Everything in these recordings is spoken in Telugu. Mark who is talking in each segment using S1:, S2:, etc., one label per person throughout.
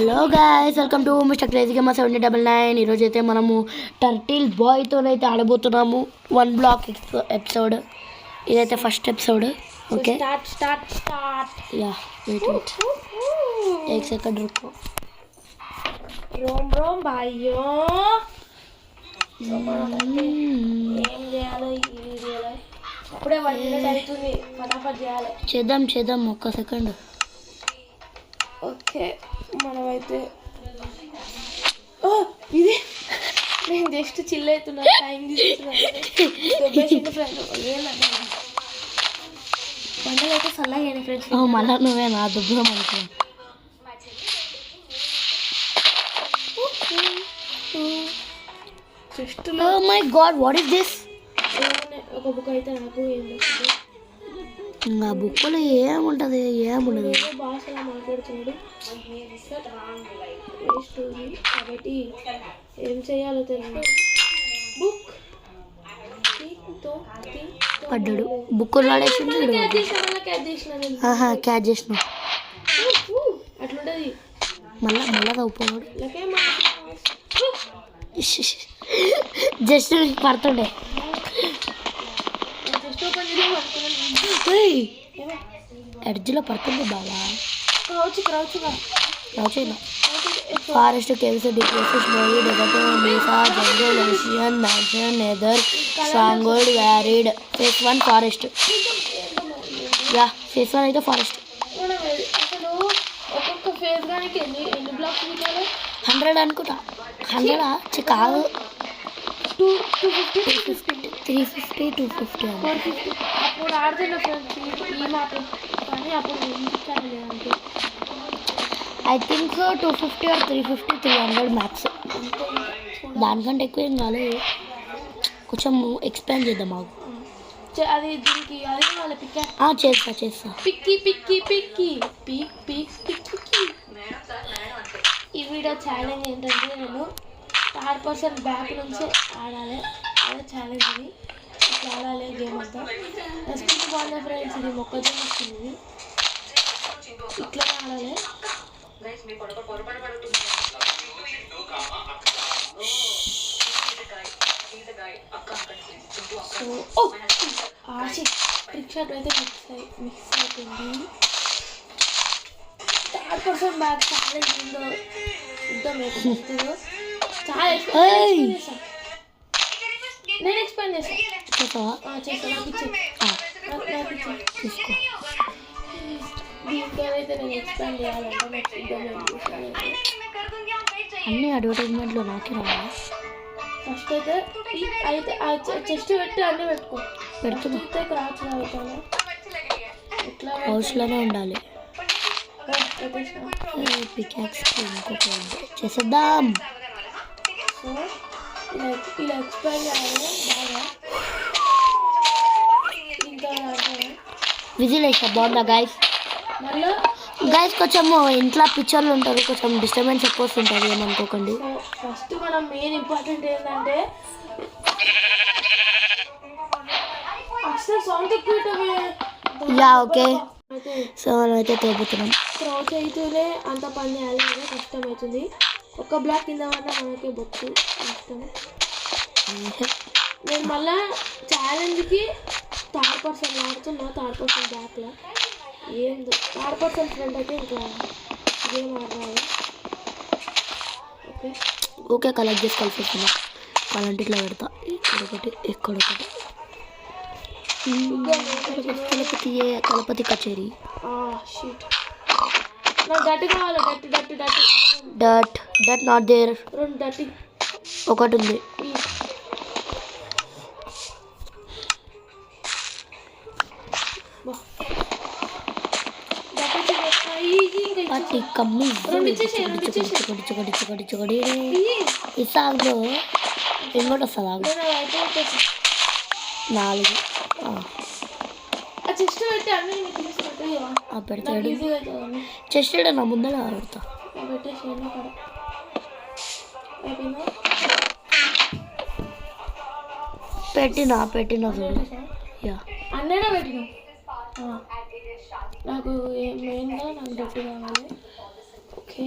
S1: Hello guys, welcome to mister crazy gamer 7099. ఈరోజు అయితే మనము టర్టిల్ బాయ్తోనైతే ఆడబోతున్నాము. 1 బ్లాక్ ఎపిసోడ్. ఇదైతే first episode. Okay,
S2: start.
S1: Yeah wait 1 second रुको.
S2: రోమ్ భాయ్యో, ఏం చేయాలి ఈ వీడియోలో? అప్పుడే 1 మినిట్ అవుతుంది, ఫటాఫట్ చేయాలి.
S1: చేద్దాం 1 సెకండ్.
S2: ఓకే, మనమైతే ఇది నేను జస్ట్ చిల్ అవుతున్నా, టైం తీసుకుంటున్నాను. పండుగ అయితే చల్లగా అయినా ఫ్రెండ్స్.
S1: మళ్ళా నువ్వే నా దుబ్బుగా మనకు.
S2: Just
S1: oh my god, what is this?
S2: ఒక బుక్ అయితే నాకు ఏం
S1: ఆ బుక్లో ఏముంటుంది?
S2: భాషలో మాట్లాడుతున్నాడు స్టోరీ కాబట్టి ఏం చేయాలో తెలియదు. బుక్
S1: పడ్డాడు, బుక్ రాడేసిండు. క్యాచ్ చేసిన
S2: అట్లుంటది.
S1: మళ్ళా తవ్వుపోయాడు. జస్ట్ పడుతుండే. ఎడ్జ్లో పడుతుంది బాగా. Forest, caves, depresses, snowy, desert, mesa, jungle, Asian, mansion, nether, stronghold, varied. Phase 1 forest. Yeah, phase 1 అయితే ఫారెస్ట్.
S2: అసలు ఒక్కొక్క ఫేజ్ గానికి ఎన్ని బ్లాక్స్
S1: 100 అనుకుంటా. 100 కాదు, 350 250
S2: అప్పుడు ఆడుతున్న ఫ్రెండ్స్ ఈ మాట, కానీ అప్పుడు ఇచ్చాను లేదంటే
S1: ఐ థింక్ 250 or 350 300 మ్యాక్స్. దానికంటే ఎక్కువ ఏం కాలేదు. కొంచెం ఎక్స్ప్లెయిన్ చేద్దాం మాకు.
S2: అది దీనికి అది వాళ్ళ
S1: చేస్తా.
S2: పిక్కి ఈ వీడియో ఛాలెంజ్ ఏంటంటే, నేను 3rd బ్యాక్ నుంచి ఆడాలి. అదే ఛాలెంజ్. ఇది ఇట్లా ఆడాలి గేమ్ అంతా. స్కిన్ బాగుంది ఫ్రెండ్స్, ఇది మొక్కజొన్న వస్తుంది. ఇట్లా ఆడాలి. సో ట్రిక్ షాట్ అయితే మిక్స్ అయిపోయింది. 3rd బ్యాక్ ఛాలెంజ్ ఉందో యుద్ధం అయిపోతుందో చాలా నేను ఎక్స్ప్లెయిన్ చేస్తాను.
S1: తీసుకో.
S2: దీంతో అయితే నేను ఎక్స్ప్లెయిన్ చేయాలంటే
S1: అన్ని అడ్వర్టైజ్మెంట్లో నాకే రావాలి.
S2: ఫస్ట్ అయితే చెస్ట్ పెట్టి అన్నీ పెడుతున్నా క్రాచ్ అవుతాను. ఇట్లా
S1: హౌస్లోనే ఉండాలి. పికాక్స్ చేసేద్దాం.
S2: సో ఇలా ఎక్స్ప్లెయిన్ చేయాలి బాగా. ఇంకా
S1: విజిల్ వేసా. బాగుందా గైస్? కొంచెం ఇంట్లో పిక్చర్లు ఉంటారు, కొంచెం డిస్టర్బెన్స్ ఎక్కువ వస్తుంటుంది, ఏమనుకోకండి.
S2: ఫస్ట్ మనం మెయిన్ ఇంపార్టెంట్ ఏంటంటే సౌండ్ ఎక్కువ.
S1: యా ఓకే, సో మనం అయితే తోపుతున్నాం.
S2: క్రౌచ్ అయితేనే అంత పని చేయాలి కదా, కష్టమవుతుంది. ఒక బ్లాక్ కింద వల్ల మనకే బొచ్చు కష్టం. నేను మళ్ళా ఛాలెంజ్కి 3rd ఆడుతున్నా. 3rd బ్యాక్లో ఏందో 3rd ఫ్రంట్ అయితే ఇంకా గేమ్ ఆడాలి.
S1: ఓకే, కలెక్ట్ చేసి కలిపేస్తున్నా. కలంటే ఇట్లా పెడతా. ఇక్కడొకటి కలపతి కచేరీ.
S2: డట్ కావాలి.
S1: డట్ నాట్ దేర్.
S2: 2 డట్
S1: ఒకటి ఉంది. ఇసాగు ఇంకోటి వస్తుందా? 4 పెడతాడు. చెస్ట్ నా ముందర పెడతా. పెట్టినా చూడు. యా
S2: అన్నైనా పెట్టినా. నాకు మెయిన్గా నాకు గట్టి కావాలి. ఓకే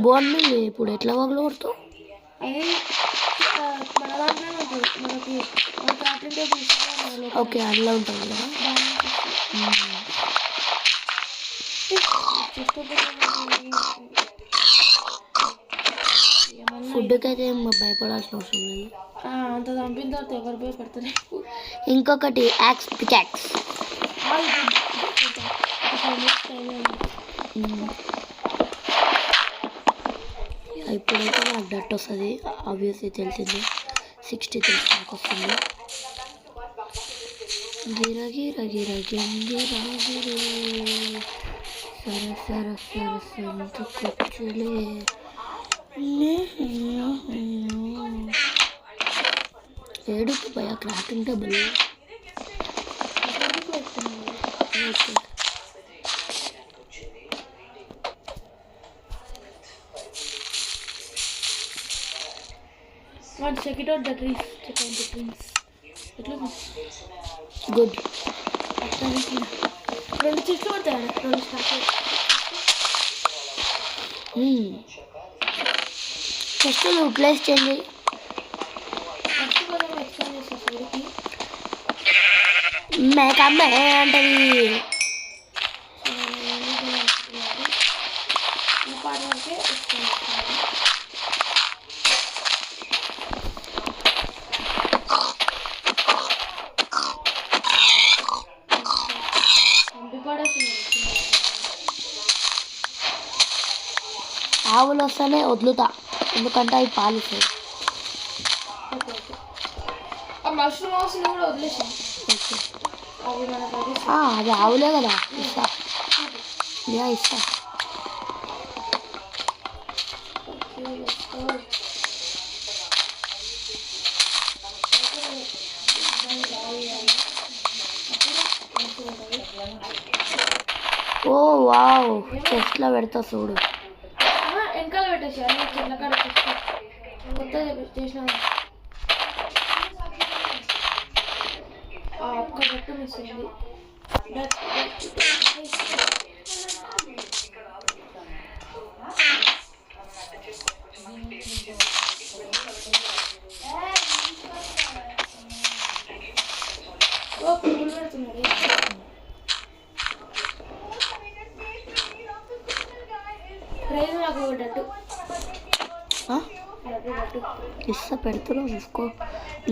S1: బోన్ మిల్ ఇప్పుడు ఎట్లా వగలు కొడతావు?
S2: అది మన దాంట్లోనే ఉంటుంది. మన క్రాఫ్టింగ్ టేబుల్ ఇస్తాను.
S1: ఓకే అందులో ఉంటుంది కదా. ఫుడ్కి అయితే భయపడాల్సిన అవసరం లేదు.
S2: అంత చంపిన తర్వాత ఎవరు భయపడతారు?
S1: ఇంకొకటి యాక్స్ పికాక్స్. ఇప్పుడైతే నాకు డట్ వస్తుంది, ఆబ్వియస్లీ తెలిసింది. 60 తెలుసుకోనికి వస్తుంది. గిర గిర గిర గిర గిర సర సర సర సంత కూర్చులే. ఏడుపు భయ crafting table.
S2: Check it out the trees. Check out the trees.
S1: Good.
S2: రెండు చెట్లు పడతాయి. రెండు స్టార్ట్
S1: జస్ట్ నువ్వు ప్లేస్ చేయండి. మేకమ్మే అంటది.
S2: ఈ పాట వరకే
S1: ఆవులు వస్తేనే వదులుతా, ఎందుకంటే అవి పాలిస్తాయి.
S2: మష్రూమ్ హౌస్ కూడా వదిలేసాం.
S1: అది ఆవులే కదా, ఇస్తా. ఇస్తా. ఓ వావ్, చెస్ట్లో పెడతా చూడు.
S2: వెనకాల పెట్టేసి అన్ని చిన్నకాడ కొత్త చేసిన ఒక్క గట్టు మిస్ అయింది. పువ్వులు పెడుతున్నారు. ప్రైజ్ నాకు ఒకటట్టు
S1: ఇస్తా, పెడుతున్నావు చూసుకో.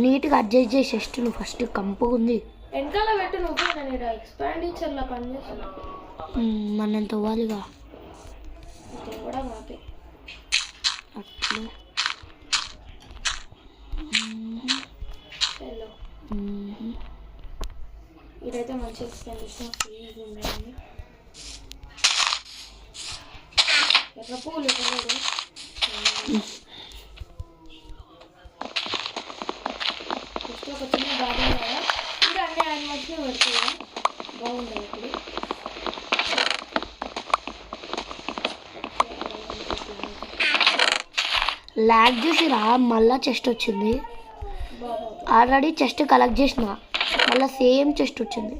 S1: నీట్గా అడ్జస్ట్ చేసేస్ట్. నువ్వు ఫస్ట్ కంపుగా ఉంది.
S2: వెనకాల పెట్టు. నువ్వు నేను ఎక్స్పాండిచర్లో పనిచేస్తాను.
S1: మన ఎంత ఇవ్వాలిగా
S2: కూడా మాపే
S1: అట్లా.
S2: ఇదైతే మంచి ఎక్స్పాండిషన్ ఫ్రీగా ఉన్నాయండి. ఎర్ర పూలు ఇవ్వలేదు. ఫస్ట్ ఒక చిన్న గార్డెన్ కదా, ఇంకా అన్ని యానిమల్స్ని పెడుతుంది. బాగుంటుంది ఇప్పుడు.
S1: ల్యాగ్ చేసిరా, మళ్ళా చెస్ట్ వచ్చింది. ఆల్రెడీ చెస్ట్ కలెక్ట్ చేసిన, మళ్ళీ సేమ్ చెస్ట్ వచ్చింది.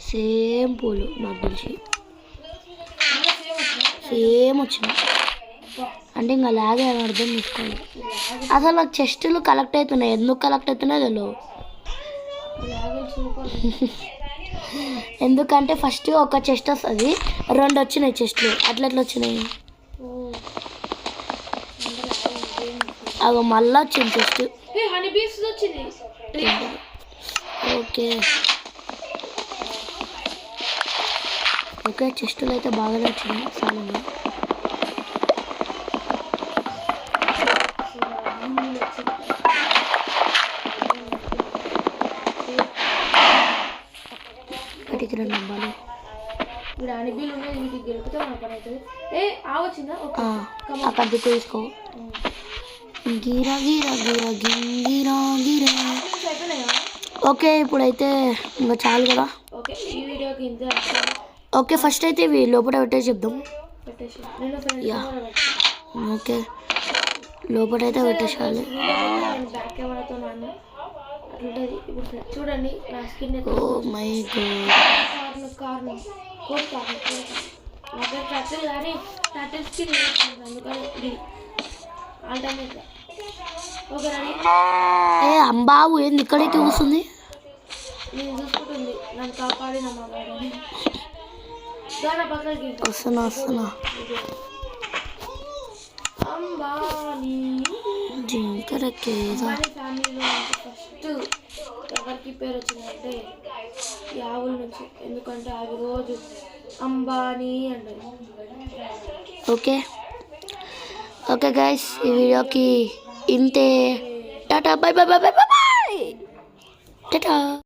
S1: సేమ్ పూలు నాకు తెలిసి సేమ్ వచ్చినాయి. అంటే ఇంకా ల్యాగ్ అని అర్థం చేసుకోవాలి. అసలు నాకు చెస్టులు కలెక్ట్ అవుతున్నాయి, ఎందుకు కలెక్ట్ అవుతున్నాయో తెలియదు. ఎందుకంటే ఫస్ట్ ఒక చెస్ట్ వస్తుంది, 2 వచ్చినాయి చెస్ట్లు. అట్లా వచ్చినాయి. అవి మళ్ళీ వచ్చింది చెస్ట్. ఓకే ఓకే, చెస్టులు అయితే బాగానే వచ్చినాయి. సాలంగా కటికి 2 డబ్బాలు. అక్కడ తీసుకో. గిరా గిరా గిరా గిరా గిరా. ఓకే, ఇప్పుడైతే ఇంకా చాలు కదా. ఓకే, ఫస్ట్ అయితే ఇవి లోపల పెట్టేసి చెప్దాం. ఓకే, లోపలైతే పెట్టేసాలి.
S2: నేను బ్యాక్ కెమెరాతో నాన్న అట్లుంటుంది. ఇప్పుడు చూడండి నా స్కిన్
S1: ఓ మై గాడ్.
S2: కార్ను కోడి కార్ను నా పేరు టర్టిల్ కానీ టర్టిల్ స్కిన్ అందుకని ఇది ఆల్టర్నేట్. Okay ready.
S1: ఏ అంబావు ఏంది ఇక్కడైతే కూర్చుంది?
S2: నేను చూసుకుంటుంది నన్ను కాపాడిన మా బాబాని. దాని పక్కకి
S1: వస్తున్నా.
S2: అంబానీ
S1: జింకరకేదా
S2: అంబానీ ఫ్యామిలీలో ఫస్ట్ ఎవరికి పేరు వచ్చిందంటే ఈ ఆవుల నుంచి. ఎందుకంటే అవి రోజు అంబానీ అంటారు.
S1: ఓకే గైస్, ఈ వీడియోకి ఇంతే. Tata, by by by by by, Tata.